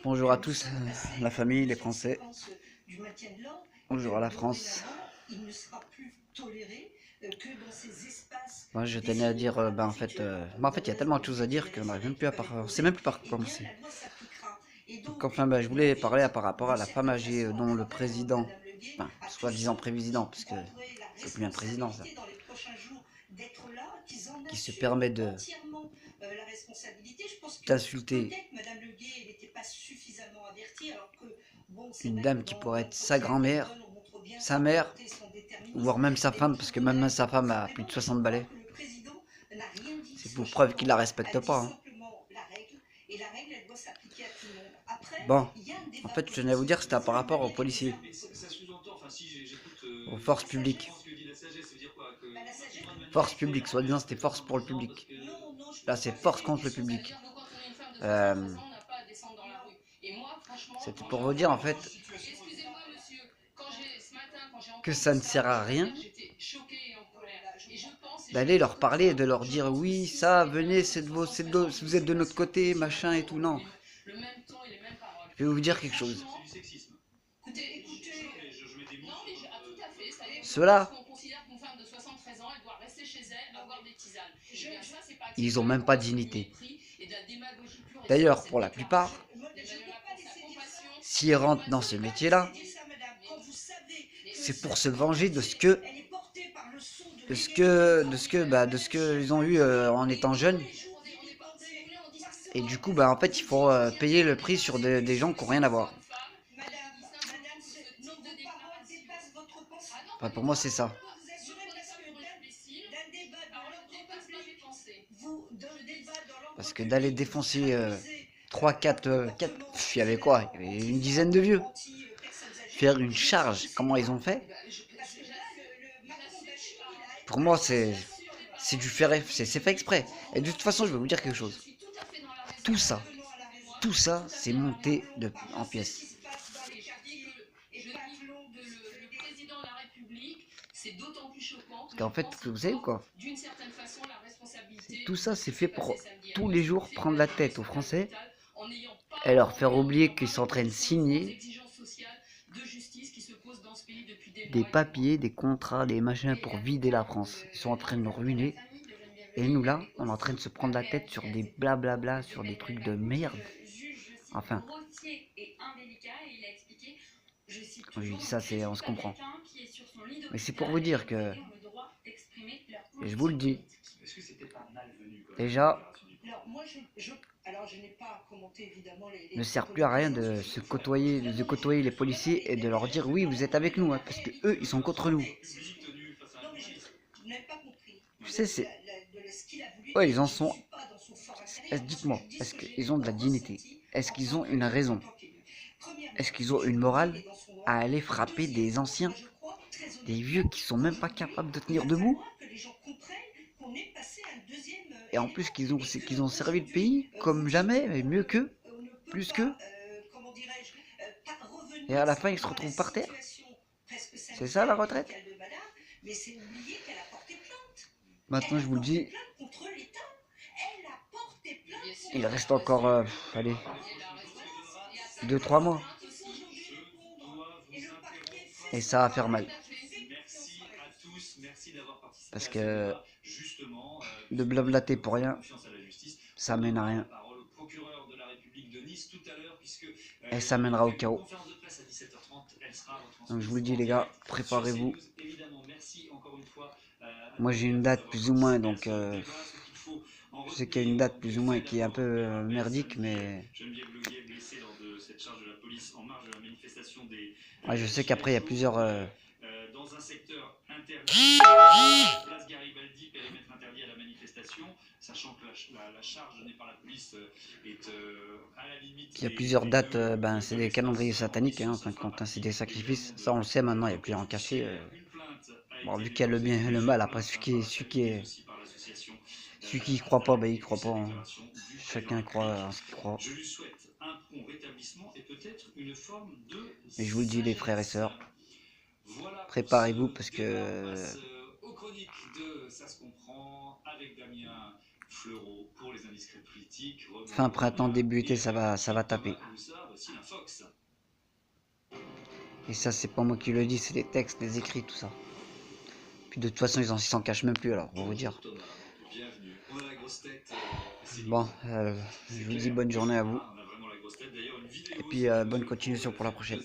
Bonjour à tous, la famille, les Français. Bonjour à la France. Moi, je tenais à dire, en fait, il y a tellement de choses à dire qu'on n'arrive même plus à on sait même plus par quoi commencer. Donc, enfin, je voulais parler par rapport à la femme âgée dont le président, enfin, soi-disant président, parce que c'est plus un président, ça, qui se permet de d'insulter une dame qui pourrait être sa grand-mère, sa mère, voire même sa femme, parce que même sa femme a plus de 60 balais. C'est pour preuve qu'il la respecte pas. Hein. Bon, en fait, je tenais à vous dire que c'était par rapport aux policiers, aux forces publiques. Force publique, soi-disant c'était force pour le public. Là, c'est force contre le public. Euh, C'était pour vous dire en fait que ça ne sert à rien d'aller leur parler et de leur dire oui, ça, venez, vous êtes de notre côté, machin et tout. Non. Je vais vous dire quelque chose. Ceux-là, ils ont même pas de dignité. D'ailleurs, pour la plupart, s'ils rentrent dans ce métier-là, c'est pour se venger de ce que ils ont eu en étant jeunes. Et du coup, en fait, il faut payer le prix sur des gens qui n'ont rien à voir. Enfin, pour moi, c'est ça. Parce que d'aller défoncer 3, 4, 4, il y avait quoi? Il y avait une dizaine de vieux. Faire une charge, comment ils ont fait? Pour moi, c'est du c'est fait exprès. Et de toute façon, je vais vous dire quelque chose. Tout ça, tout ça, c'est monté en pièces. Parce qu'en fait, vous savez quoi? Tout ça, c'est fait pour tous les jours prendre la tête aux Français et leur faire oublier qu'ils sont en train de signer des papiers, des contrats, des machins pour vider la France. Ils sont en train de nous ruiner. Et nous là, on est en train de se prendre la tête sur des blablabla, sur des trucs de merde. Enfin, quand je dis ça, on se comprend. Mais c'est pour vous dire que, et je vous le dis, déjà, ne sert plus à rien de se côtoyer, de côtoyer les policiers et de leur dire oui, vous êtes avec nous, hein, parce que eux, ils sont contre nous. Tu sais, c'est. Ouais, ils en sont. Dites-moi, est-ce qu'ils ont de la dignité? Est-ce qu'ils ont une raison? Est-ce qu'ils ont une morale à aller frapper des anciens, des vieux qui sont même pas capables de tenir debout? Et en plus qu'ils ont servi le pays comme jamais, mais mieux qu'eux, plus qu'eux. Et à la fin, ils se retrouvent par terre. C'est ça la retraite? Maintenant, je vous le dis, il reste encore, allez, 2, 3 mois. Et ça va faire mal. Parce que de blablater pour rien, ça mène à rien. Et ça mènera au chaos. Donc je vous le dis les gars, préparez-vous. Moi j'ai une date plus ou moins, donc je sais qu'il y a une date plus ou moins qui est un peu merdique, mais ouais, je sais qu'après il y a plusieurs il y a plusieurs dates, c'est des calendriers sataniques, hein, en fin de compte, hein, c'est des sacrifices. Ça on le sait maintenant, il n'y a plus à en cacher. Bon, vu qu'il y a le bien et le mal, après celui qui y croit pas, il croit pas. Hein. Chacun croit en ce qu'il croit. Mais je vous le dis les frères et sœurs, préparez-vous parce que Fin printemps, début été, ça va taper. Et ça, c'est pas moi qui le dis, c'est les textes, les écrits, tout ça. Puis de toute façon, ils s'en cachent même plus, alors, pour vous dire. Bon, je vous dis bonne journée à vous. Et puis, bonne continuation pour la prochaine.